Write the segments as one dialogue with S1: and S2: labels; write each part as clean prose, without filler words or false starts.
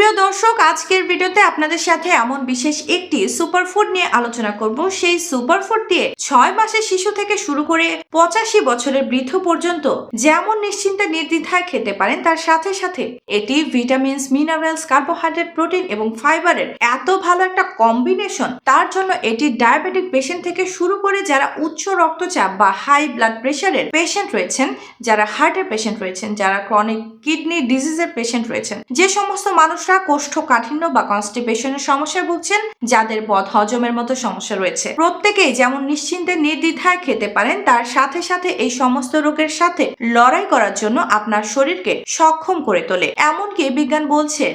S1: সুপ্রিয় দর্শক, আজকের ভিডিওতে আপনাদের সাথে এমন বিশেষ একটি সুপারফুড নিয়ে আলোচনা করব। সেই সুপারফুড দিয়ে 6 মাসের শিশু থেকে শুরু করে 85 বছরের বৃদ্ধ পর্যন্ত যেমন নিশ্চিন্তে নির্দ্বিধায় খেতে পারেন, তার সাথে সাথে এটি ভিটামিনস, মিনারেলস, কার্বোহাইড্রেট, প্রোটিন এবং ফাইবারের এত ভালো একটা কম্বিনেশন। তার জন্য এটি ডায়াবেটিক পেশেন্ট থেকে শুরু করে যারা উচ্চ রক্তচাপ বা হাই ব্লাড প্রেশারের পেশেন্ট রয়েছেন, যারা হার্টের পেশেন্ট রয়েছেন, যারা ক্রনিক কিডনি ডিজিজের পেশেন্ট রয়েছেন, যে সমস্ত মানুষরা কোষ্ঠকাঠিন্য বা কনস্টিপেশনের সমস্যায় ভুগছেন, যাদের বদ হজমের মতো সমস্যা রয়েছে, প্রত্যেকেই যেমন নিশ্চিন্তে নির্দ্বিধায় খেতে পারেন, তার সাথে সাথে এই সমস্ত রোগের সাথে লড়াই করার জন্য আপনার শরীরকে সক্ষম করে তোলে। এমনকি বিজ্ঞান বলছে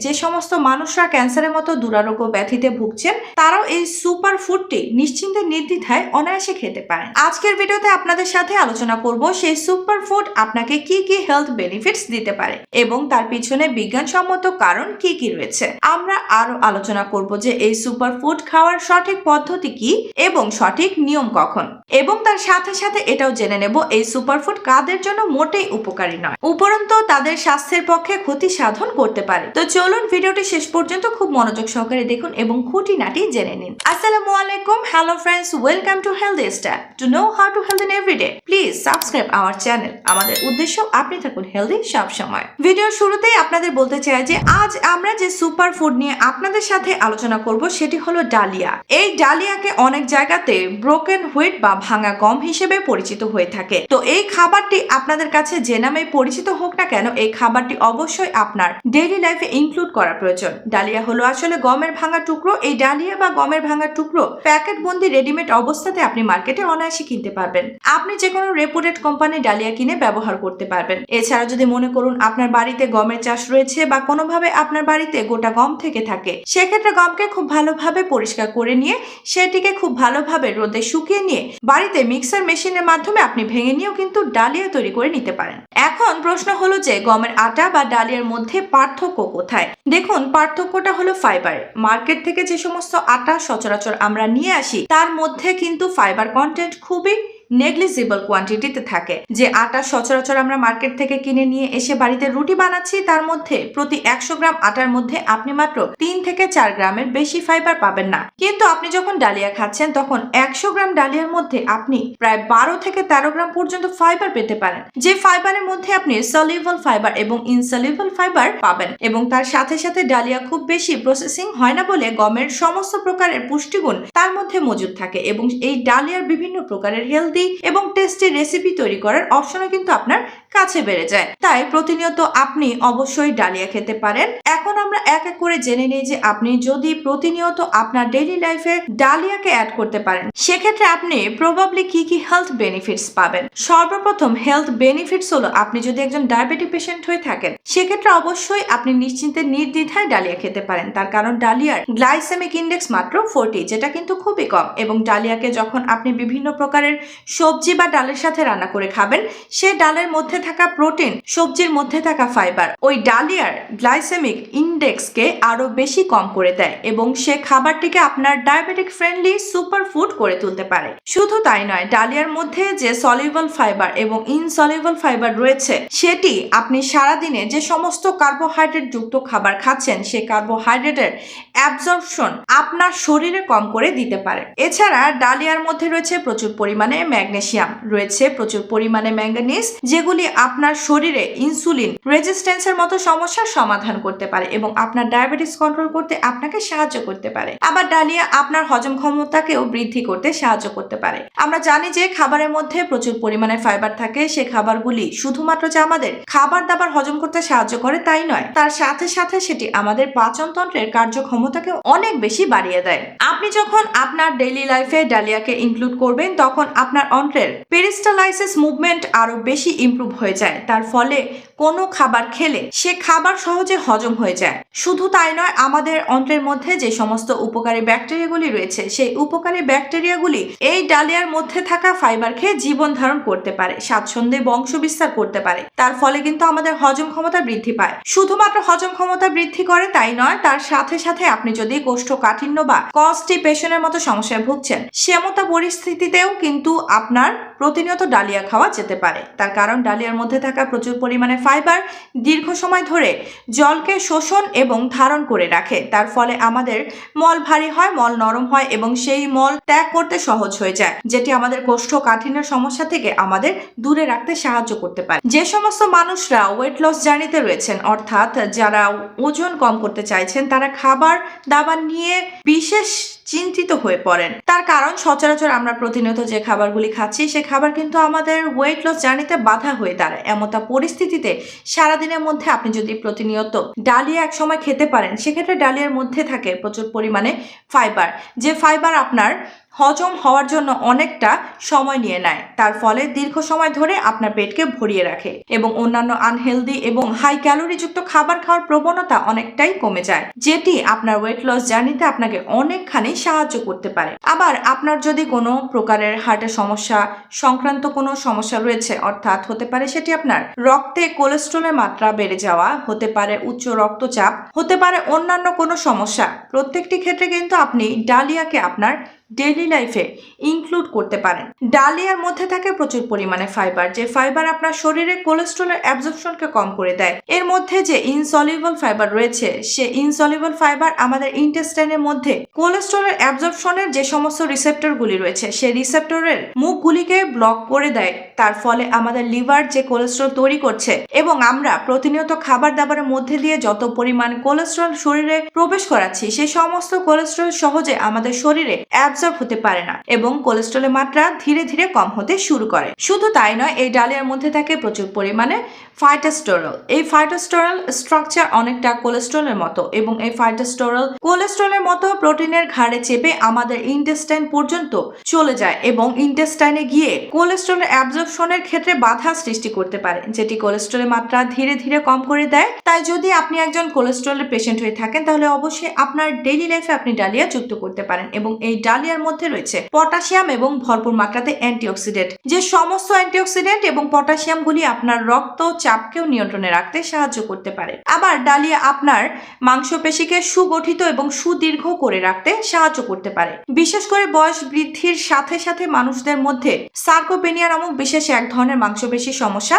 S1: যে সমস্ত মানুষরা ক্যান্সারের মতো দুরারোগ্য ব্যাধিতে ভুগছেন, তারাও এই সুপার ফুডটি নিশ্চিন্তে নির্দ্বিধায় অনায়াসে খেতে পারেন। আজকের ভিডিওতে আপনাদের সাথে আলোচনা করব সেই সুপার ফুড আপনাকে কি কি হেলথ বেনিফিটস দিতে পারে এবং তার পিছনে বিজ্ঞানসম্মত কারণ কি কি রয়েছে। আমরা আরো আলোচনা করব যে এই সুপার ফুড খাওয়ার সঠিক পদ্ধতি কি এবং সঠিক নিয়ম কখন, এবং তার সাথে সাথে এটাও জেনে নেব এই সুপার ফুড কাদের জন্য মোটেই উপকারী নয়, উপরন্তু তাদের স্বাস্থ্যের পক্ষে ক্ষতি সাধন করতে পারে। তো চলুন ভিডিওটি শেষ পর্যন্ত খুব মনোযোগ সহকারে দেখুন এবং খুঁটিনাটি জেনে নিন। আসসালামু আলাইকুম, hello friends, welcome to healthy style. To know how to health in everyday, please subscribe our channel. আমাদের উদ্দেশ্য আপনি থাকুন হেলথি সব সময়। ভিডিওর শুরুতেই আপনাদের বলতে চাই যে আজ আমরা যে সুপার ফুড নিয়ে আপনাদের সাথে আলোচনা করব সেটি হলো ডালিয়া। এই ডালিয়াকে অনেক জায়গাতে ব্রোকেন হুইট বা ভাঙা গম হিসেবে পরিচিত হয়ে থাকে। তো এই খাবারটি আপনাদের কাছে যে নামে পরিচিত হোক না কেন, এই খাবারটি অবশ্যই আপনার ডেইলি লাইফে ইনক্লুড করা প্রয়োজন। ডালিয়া হলো আসলে গমের ভাঙা টুকরো। এই ডালিয়া বা গমের ভাঙা টুকরো প্যাকেট বন্দি রেডিমেড অবস্থাতে আপনি মার্কেটে অনায়াসে কিনতে পারবেন। আপনি যে কোনো রেপুটেড কোম্পানির ডালিয়া কিনে ব্যবহার করতে পারবেন। এছাড়া যদি মনে করুন আপনার বাড়িতে গমের চাষ রয়েছে বা কোনোভাবে আপনার বাড়িতে গোটা গম থেকে থাকে, সেক্ষেত্রে গমকে খুব ভালোভাবে পরিষ্কার করে নিয়ে সেটিকে খুব ভালোভাবে রোদে শুকিয়ে নিয়ে বাড়িতে মিক্সার মেশিনের মাধ্যমে আপনি ভেঙে নিয়েও কিন্তু ডালিয়া তৈরি করে নিতে পারেন। এখন প্রশ্ন হলো যে গমের আটা বা ডালিয়ার মধ্যে পার্থক্য কোথায়? দেখুন, পার্থক্যটা হলো ফাইবার। মার্কেট থেকে যে সমস্ত আটা সচরাচর আমরা নিয়ে আসি তার মধ্যে কিন্তু ফাইবার কন্টেন্ট খুবই নেগলিজিবল কোয়ান্টিটিতে থাকে। যে আটা সচরাচর আমরা মার্কেট থেকে কিনে নিয়ে এসে বাড়িতে রুটি বানাচ্ছি, তার মধ্যে প্রতি 100 গ্রাম আটার মধ্যে আপনি মাত্র 3 থেকে 4 গ্রামের বেশি ফাইবার পাবেন না। কিন্তু আপনি যখন ডালিয়া খাচ্ছেন তখন 100 গ্রাম ডালিয়ার মধ্যে আপনি প্রায় 12 থেকে 13 গ্রাম পর্যন্ত ফাইবার পেতে পারেন। যে ফাইবারের মধ্যে আপনি সলিউবল ফাইবার এবং ইনসলিউবল ফাইবার পাবেন, এবং তার সাথে সাথে ডালিয়া খুব বেশি প্রসেসিং হয় না বলে গমের সমস্ত প্রকারের পুষ্টিগুণ তার মধ্যে মজুদ থাকে, এবং এই ডালিয়ার বিভিন্ন প্রকারের হেলদি এবং টেস্টি রেসিপি তৈরি করার অপশনও কিন্তু আপনার কাছে বেড়ে যায়। তাই প্রতিনিয়ত আপনি অবশ্যই ডালিয়া খেতে পারেন। এখন আমরা এক এক করে জেনে নিই যে আপনি যদি প্রতিনিয়ত আপনার ডেইলি লাইফে ডালিয়াকে অ্যাড করতে পারেন, সেক্ষেত্রে আপনি প্রবাবলি কি কি হেলথ বেনিফিটস পাবেন। সর্বপ্রথম হেলথ বেনিফিটস হলো, আপনি যদি একজন ডায়াবেটিক পেশেন্ট হয়ে থাকেন, সেক্ষেত্রে অবশ্যই আপনি নিশ্চিন্তে নির্দ্বিধায় ডালিয়া খেতে পারেন। তার কারণ ডালিয়ার গ্লাইসেমিক ইন্ডেক্স মাত্র 40, যেটা কিন্তু খুবই কম, এবং ডালিয়াকে যখন আপনি বিভিন্ন প্রকারের সবজি বা ডালের সাথে রান্না করে খাবেন, সে ডালের মধ্যে থাকা প্রোটিন, সবজির মধ্যে থাকা ফাইবার ওই ডালিয়ার গ্লাইসেমিক ইন্ডেক্সকে আরো বেশি কম করে দেয়, এবং সে খাবারটিকে আপনার ডায়াবেটিক ফ্রেন্ডলি সুপার ফুড করে তুলতে পারে। শুধু তাই নয়, ডালিয়ার মধ্যে যে সলিউবল ফাইবার এবং ইনসলিউবল ফাইবার রয়েছে, সেটি আপনি সারাদিনে যে সমস্ত কার্বোহাইড্রেট যুক্ত খাবার খাচ্ছেন, সে কার্বোহাইড্রেটের অ্যাবজর্পশন আপনার শরীরে কম করে দিতে পারে। এছাড়া ডালিয়ার মধ্যে রয়েছে প্রচুর পরিমাণে ম্যাগনেসিয়াম, রয়েছে প্রচুর পরিমাণে ম্যাঙ্গানিজ, যেগুলি আপনার শরীরে ইনসুলিন রেজিস্ট্যান্সের মতো সমস্যার সমাধান করতে পারে এবং আপনার ডায়াবেটিস কন্ট্রোল করতে আপনাকে সাহায্য করতে পারে। আবার ডালিয়া আপনার হজম ক্ষমতাকেও বৃদ্ধি করতে সাহায্য করতে পারে। আমরা জানি যে খাবারের মধ্যে প্রচুর পরিমাণে ফাইবার থাকে। সে খাবারগুলি শুধুমাত্র যে আমাদের খাবার দাবার হজম করতে সাহায্য করে তাই নয়, তার সাথে সাথে সেটি আমাদের পাচনতন্ত্রের কার্যক্ষমতাকে অনেক বেশি বাড়িয়ে দেয়। আপনি যখন আপনার ডেইলি লাইফে ডালিয়াকে ইনক্লুড করবেন, তখন আপনার অন্ত্রের পেরিস্টালাইসিস মুভমেন্ট আরো বেশি ইমপ্রুভ হয়ে যায়। তার ফলে কোনো খাবার খেলে সে খাবার সহজে হজম হয়ে যায়। শুধু তাই নয়, আমাদের অন্ত্রের মধ্যে যে সমস্ত উপকারী ব্যাকটেরিয়াগুলি রয়েছে, সেই উপকারী ব্যাকটেরিয়াগুলি এই ডালিয়ার মধ্যে থাকা ফাইবার খেয়ে জীবন ধারণ করতে পারে, স্বাচ্ছন্দ্যে বংশ বিস্তার করতে পারে। তার ফলে কিন্তু আমাদের হজম ক্ষমতা বৃদ্ধি পায়। শুধুমাত্র হজম ক্ষমতা বৃদ্ধি করে তাই নয়, তার সাথে সাথে আপনি যদি কোষ্ঠকাঠিন্য বা কনস্টিপেশনের মতো সমস্যায় ভুগছেন, সেমতো পরিস্থিতিতেও কিন্তু আপনার প্রতিনিয়ত ডালিয়া খাওয়া যেতে পারে। তার কারণ ডালিয়ার মধ্যে থাকা প্রচুর পরিমাণে ফাইবার দীর্ঘ সময় ধরে জলকে শোষণ এবং ধারণ করে রাখে। তার ফলে আমাদের মল ভারী হয়, মল নরম হয় এবং সেই মল ত্যাগ করতে সহজ হয়ে যায়, যেটি আমাদের কোষ্ঠকাঠিন্যের সমস্যা থেকে আমাদের দূরে রাখতে সাহায্য করতে পারে। যে সমস্ত মানুষরা ওয়েট লস জার্নিতে রয়েছেন, অর্থাৎ যারা ওজন কম করতে চাইছেন, তারা খাবার দাবার নিয়ে বিশেষ চিন্তিত হয়ে পড়েন। তার কারণ সচরাচর আমরা প্রতিনিয়ত যে খাবারগুলি খাচ্ছি সে খাবার কিন্তু আমাদের ওয়েট লস জার্নিতে বাধা হয়ে দাঁড়ায়। এমতা পরিস্থিতিতে সারাদিনের মধ্যে আপনি যদি প্রতিনিয়ত ডালিয়া এক সময় খেতে পারেন, সেক্ষেত্রে ডালিয়ার মধ্যে থাকে প্রচুর পরিমাণে ফাইবার, যে ফাইবার আপনার হজম হওয়ার জন্য অনেকটা সময় নিয়ে নেয়। তার ফলে দীর্ঘ সময় ধরে আপনার পেটকে ভরিয়ে রাখে এবং অন্যান্য আনহেলদি এবং হাই ক্যালোরিযুক্ত খাবার খাওয়ার প্রবণতা অনেকটাই কমে যায়, যেটি আপনার ওয়েট লস জার্নিতে আপনাকে অনেকখানি সাহায্য করতে পারে। আবার আপনার যদি কোনো প্রকারের হার্টের সমস্যা সংক্রান্ত কোনো সমস্যা রয়েছে, অর্থাৎ হতে পারে সেটি আপনার রক্তে কোলেস্ট্রলের মাত্রা বেড়ে যাওয়া, হতে পারে উচ্চ রক্তচাপ, হতে পারে অন্যান্য কোনো সমস্যা, প্রত্যেকটি ক্ষেত্রে কিন্তু আপনি ডালিয়াকে আপনার ডেইলি লাইফে ইনক্লুড করতে পারেন। ডালিয়ার মধ্যে থাকে প্রচুর পরিমাণে ফাইবার, যে ফাইবার আপনার শরীরে কোলেস্ট্রলের অ্যাবজর্পশনকে কম করে দেয়। এর মধ্যে যে ইনসলিউবল ফাইবার রয়েছে, সে ইনসলিউবল ফাইবার আমাদের ইন্টেস্টাইনের মধ্যে কোলেস্ট্রলের অ্যাবজর্পশনের যে সমস্ত রিসেপ্টরগুলি রয়েছে, সেই রিসেপ্টরের মুখগুলিকে ব্লক করে দেয়। তার ফলে আমাদের লিভার যে কোলেস্ট্রল তৈরি করছে এবং আমরা প্রতিনিয়ত খাবার দাবারের মধ্যে দিয়ে যত পরিমাণ কোলেস্ট্রল শরীরে প্রবেশ করাচ্ছি, সেই সমস্ত কোলেস্ট্রল সহজে আমাদের শরীরে অ্যাবজর্ব হতে পারে না এবং কোলেস্ট্রলের মাত্রা ধীরে ধীরে কম হতে শুরু করে। শুধু তাই নয়, এই ডালিয়ার মধ্যে থাকে প্রচুর পরিমাণে ফাইটোস্টেরল। এই ফাইটোস্টেরল স্ট্রাকচার অনেকটা কোলেস্ট্রলের মতো এবং এই ফাইটোস্টেরল কোলেস্ট্রলের মতো প্রোটিনের ঘাড়ে চেপে আমাদের ইন্টেস্টাইন পর্যন্ত চলে যায় এবং ইন্টেস্টাইনে গিয়ে কোলেস্ট্রলের অ্যাবজর্পশনের ক্ষেত্রে বাধা সৃষ্টি করতে পারে, যেটি কোলেস্ট্রলের মাত্রা ধীরে ধীরে কম করে দেয়। তাই যদি আপনি একজন কোলেস্ট্রলের পেশেন্ট হয়ে থাকেন, তাহলে অবশ্যই আপনার ডেইলি লাইফে আপনি ডালিয়া যুক্ত করতে পারেন। এবং এই ডালিয়ার মধ্যে রয়েছে পটাশিয়াম এবং ভরপুর মাত্রাতে অ্যান্টিঅক্সিডেন্ট, যে সমস্ত অ্যান্টিঅক্সিডেন্ট এবং পটাশিয়ামগুলি আপনার রক্ত চাপকেও নিয়ন্ত্রণে রাখতে সাহায্য করতে পারে। আবার ডালিয়া আপনার মাংসপেশিকে সুগঠিত এবং সুদীর্ঘ করে রাখতে সাহায্য করতে পারে। বিশেষ করে বয়স বৃদ্ধির সাথে সাথে মানুষদের মধ্যে সার্কোপেনিয়া নামক বিশেষ এক ধরনের মাংসপেশি সমস্যা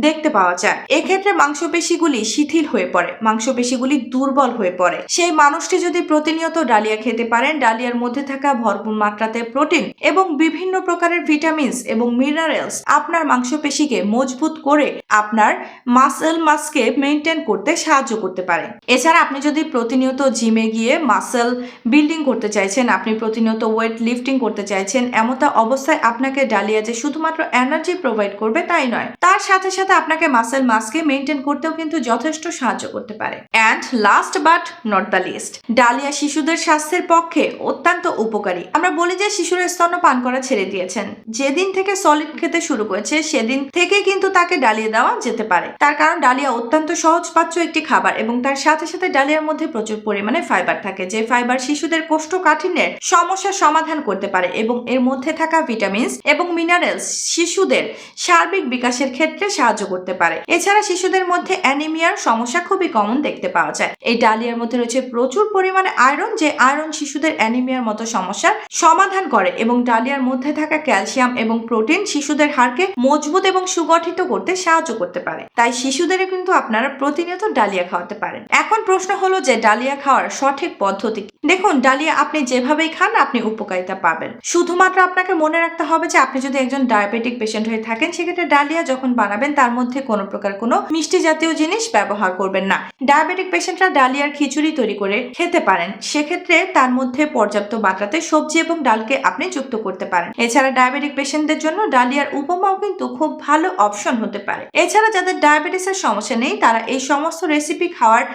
S1: দেখতে পাওয়া যায়। এক্ষেত্রে মাংসপেশিগুলি শিথিল হয়ে পড়ে, মাংসপেশিগুলি দুর্বল হয়ে পড়ে। সেই মানুষটি যদি প্রতিনিয়ত ডালিয়া খেতে পারেন, ডালিয়ার মধ্যে থাকা ভরপুর মাত্রাতে প্রোটিন এবং বিভিন্ন প্রকারের ভিটামিনস এবং মিনারেলস আপনার মাংসপেশিকে মজবুত করে আপনার মাসেল মাসকে মেনটেন করতে সাহায্য করতে পারে। এছাড়া আপনি যদি প্রতিনিয়ত জিমে গিয়ে মাসেল বিল্ডিং করতে চাইছেন, আপনি প্রতিনিয়ত ওয়েট লিফটিং করতে চাইছেন, এমতা অবস্থায় আপনাকে ডালিয়া যে শুধুমাত্র এনার্জি প্রোভাইড করবে তাই নয়, তার সাথে সাথে আপনাকে মাসেল মাসকে মেনটেন করতেও কিন্তু যথেষ্ট সাহায্য করতে পারে। And last but not the least, ডালিয়া শিশুদের স্বাস্থ্যের পক্ষে অত্যন্ত উপকারী। আমরা বলি যে শিশুরা স্তন্যপান করা ছেড়ে দিয়েছেন, যেদিন থেকে সলিড খেতে শুরু করেছে সেদিন থেকে কিন্তু তাকে ডালিয়া দেওয়া যেতে পারে। তার কারণ ডালিয়া অত্যন্ত সহজপাচ্য একটি খাবার এবং তার সাথে সাথে ডালিয়ার মধ্যে প্রচুর পরিমাণে ফাইবার থাকে, যে ফাইবার শিশুদের কোষ্ঠকাঠিন্যের সমস্যার সমাধান করতে পারে এবং এর মধ্যে থাকা ভিটামিনস এবং মিনারেলস শিশুদের সার্বিক বিকাশের ক্ষেত্রে সাহায্য করতে পারে। এছাড়া শিশুদের মধ্যে অ্যানিমিয়ার সমস্যা খুবই কমন দেখতে পাওয়া যায়। এই ডালিয়ার মধ্যে রয়েছে প্রচুর পরিমাণে আয়রন, যে আয়রন শিশুদের অ্যানিমিয়ার মতো সমস্যার সমাধান করে এবং ডালিয়ার মধ্যে থাকা ক্যালসিয়াম এবং প্রোটিন শিশুদের হাড়কে মজবুত এবং সুগঠিত করতে সাহায্য করতে পারে। তাই শিশুদের কিন্তু আপনারা প্রতিনিয়ত ডালিয়া খাওয়াতে পারেন। এখন প্রশ্ন হলো যে ডালিয়া খাওয়ার সঠিক পদ্ধতি কি? দেখুন, ডালিয়া আপনি যেভাবেই খান আপনি উপকারিতা পাবেন। শুধুমাত্র আপনাকে মনে রাখতে হবে যে আপনি যদি একজন ডায়াবেটিক পেশেন্ট হয়ে থাকেন, সেক্ষেত্রে ডালিয়া যখন বানাবেন তার মধ্যে কোনো প্রকার কোনো মিষ্টি জাতীয় জিনিস ব্যবহার করবেন না। ডায়াবেটিক পেশেন্টরা ডালিয়ার খিচুড়ি তৈরি করে খেতে পারেন, সেক্ষেত্রে তার মধ্যে পর্যাপ্ত মাত্রাতে সবজি এবং ডালকে আপনি যুক্ত করতে পারেন। এছাড়া ডায়াবেটিক পেশেন্টদের জন্য ডালিয়ার উপমাও কিন্তু খুব ভালো অপশন হতে পারে। এছাড়া যাদের ডায়াবেটিসের সমস্যা নেই, তারা এই সমস্ত রেসিপি খাওয়ার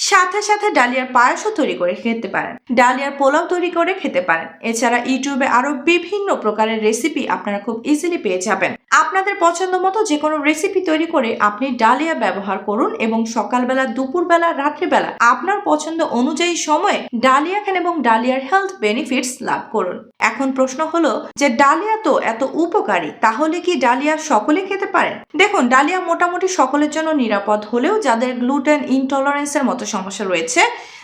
S1: সাথে সাথে ডালিয়ার পায়েসও তৈরি করে খেতে পারেন, ডালিয়ার পোলাও তৈরি করে খেতে পারেন। এছাড়া ইউটিউবে আরো বিভিন্ন প্রকারের রেসিপি আপনারা খুব ইজিলি পেয়ে যাবেন। আপনাদের পছন্দ মতো যে কোনো রেসিপি তৈরি করে আপনি ডালিয়া ব্যবহার করুন এবং সকালবেলা, দুপুরবেলা, রাত্রিবেলা আপনার পছন্দ অনুযায়ী সময়ে ডালিয়া খান এবং ডালিয়ার হেলথ বেনিফিটস লাভ করুন। এখন প্রশ্ন হলো যে ডালিয়া তো এত উপকারী, তাহলে কি ডালিয়া সকলে খেতে পারেন? দেখুন, ডালিয়া মোটামুটি সকলের জন্য নিরাপদ হলেও যাদের গ্লুটেন ইনটলারেন্সের মতো সমস্যা রয়েছে,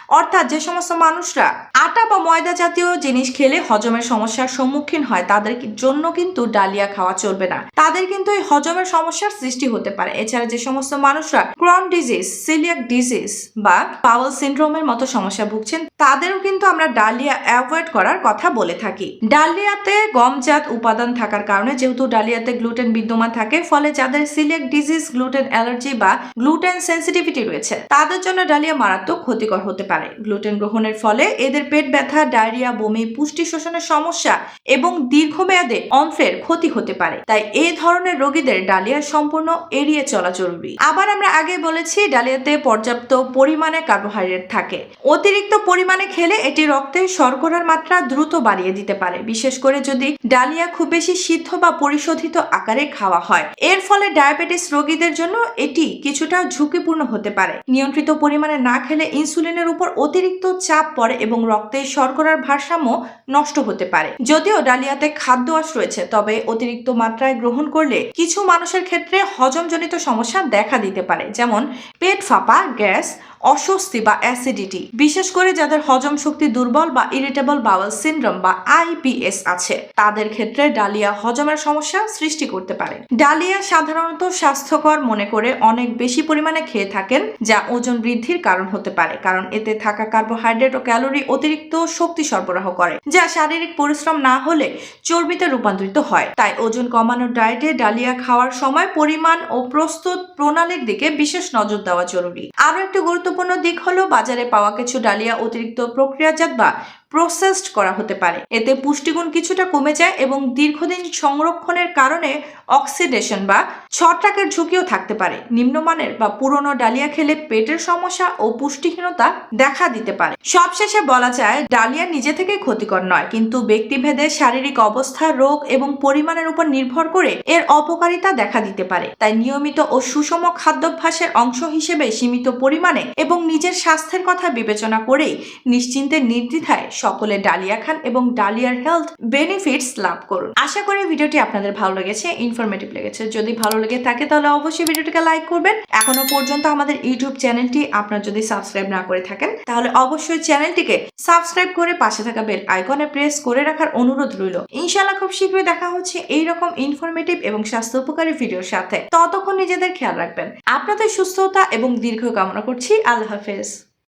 S1: অর্থাৎ যে সমস্ত মানুষরা আটা বা ময়দা জাতীয় জিনিস খেলে হজমের সমস্যার সম্মুখীন হয় তাদের জন্য কিন্তু ডালিয়া খাওয়া চলবে না, তাদের কিন্তু এই হজমের সমস্যার সৃষ্টি হতে পারে। এছাড়া যে সমস্ত মানুষরা ক্রন ডিজিজ, সিলিয়াক ডিজিজ বা পাওয়েল সিনড্রোমের মতো সমস্যা ভুগছেন তাদেরও কিন্তু আমরা ডালিয়া অ্যাভয়েড করার কথা বলে থাকি। ডালিয়াতে গমজাত উপাদান থাকার কারণে, যেহেতু ডালিয়াতে গ্লুটেন বিদ্যমান থাকে, ফলে যাদের সিলিয়াক ডিজিজ, গ্লুটেন অ্যালার্জি বা গ্লুটেন সেন্সিটিভিটি রয়েছে তাদের জন্য ডালিয়া মারাত্মক ক্ষতিকর হতে পারে। গ্লুটেন গ্রহণের ফলে এদের পেট ব্যথা, ডায়রিয়া, বমি, পুষ্টি শোষণের সমস্যা এবং দীর্ঘমেয়াদে অন্ত্রের ক্ষতি হতে পারে। তাই এই ধরনের রোগীদের ডালিয়া সম্পূর্ণ এড়িয়ে চলা জরুরি। আবার আমরা আগে বলেছি ডালিয়াতে পর্যাপ্ত পরিমাণে কার্বোহাইড্রেট থাকে। অতিরিক্ত পরিমাণে খেলে এটি রক্তে শর্করার মাত্রা দ্রুত বাড়িয়ে দিতে পারে, বিশেষ করে যদি ডালিয়া খুব বেশি সিদ্ধ বা পরিশোধিত আকারে খাওয়া হয়। এর ফলে ডায়াবেটিস রোগীদের জন্য এটি কিছুটা ঝুঁকিপূর্ণ হতে পারে। নিয়ন্ত্রিত পরিমাণে না খেলে ইনসুলিনের উপর অতিরিক্ত চাপ পড়ে এবং রক্তে শর্করার ভারসাম্য নষ্ট হতে পারে। যদিও ডালিয়াতে খাদ্য আঁশ রয়েছে, তবে অতিরিক্ত মাত্রায় গ্রহণ করলে কিছু মানুষের ক্ষেত্রে হজমজনিত সমস্যা দেখা দিতে পারে, যেমন পেট ফাঁপা, গ্যাস, অস্বস্তি বা অ্যাসিডিটি। বিশেষ করে যাদের হজম শক্তি দুর্বল বা ইরিটেবল বাওয়েল সিনড্রোম বা আইবিএস আছে তাদের ক্ষেত্রে ডালিয়া হজমের সমস্যা সৃষ্টি করতে পারে। ডালিয়া সাধারণত স্বাস্থ্যকর মনে করে অনেক বেশি পরিমাণে খেয়ে থাকেন, যা ওজন বৃদ্ধির কারণ হতে পারে, কারণ এতে থাকা কার্বোহাইড্রেট ও ক্যালোরি অতিরিক্ত শক্তি সরবরাহ করে, যা শারীরিক পরিশ্রম না হলে চর্বিতে রূপান্তরিত হয়। তাই ওজন কমানোর ডায়েটে ডালিয়া খাওয়ার সময় পরিমাণ ও প্রস্তুত প্রণালীর দিকে বিশেষ নজর দেওয়া জরুরি। আরো একটি গুরুত্বপূর্ণ দিক হলো বাজারে পাওয়া কিছু ডালিয়া অতিরিক্ত প্রক্রিয়াজাত বা প্রসেসড করা হতে পারে। এতে পুষ্টিগুণ কিছুটা কমে যায় এবং দীর্ঘদিন সংরক্ষণের কারণে অক্সিডেশন বা ছত্রাকের ঝুঁকিও থাকতে পারে। নিম্নমানের বা পুরনো ডালিয়া খেলে পেটের সমস্যা ও পুষ্টিহীনতা দেখা দিতে পারে। সবশেষে বলা যায় ডালিয়া নিজে থেকে ক্ষতিকর নয়, কিন্তু ব্যক্তিভেদে শারীরিক অবস্থা, রোগ এবং পরিমাণের উপর নির্ভর করে এর অপকারিতা দেখা দিতে পারে। তাই নিয়মিত ও সুষম খাদ্যাভ্যাসের অংশ হিসেবে সীমিত পরিমাণে এবং নিজের স্বাস্থ্যের কথা বিবেচনা করেই নিশ্চিন্তে নির্দ্বিধায় সকলে ডালিয়া খান এবং ডালিয়ার হেলথ বেনিফিটস লাভ করুন। আশা করি ভিডিওটি আপনাদের ভালো লেগেছে, ইনফরমেটিভ লেগেছে। যদি ভালো লেগে থাকে তাহলে অবশ্যই ভিডিওটিকে লাইক করবেন। এখনো পর্যন্ত আমাদের ইউটিউব চ্যানেলটি আপনারা যদি সাবস্ক্রাইব না করে থাকেন তাহলে অবশ্যই চ্যানেলটিকে সাবস্ক্রাইব করে পাশে থাকা বেল আইকনে প্রেস করে রাখার অনুরোধ রইল। ইনশাআল্লাহ খুব শীঘ্রই দেখা হচ্ছে এইরকম ইনফরমেটিভ এবং স্বাস্থ্য উপকারী ভিডিওর সাথে। ততক্ষণ নিজেদের খেয়াল রাখবেন। আপনাদের সুস্থতা এবং দীর্ঘ কামনা করছি। আল্লাহ হাফেজ।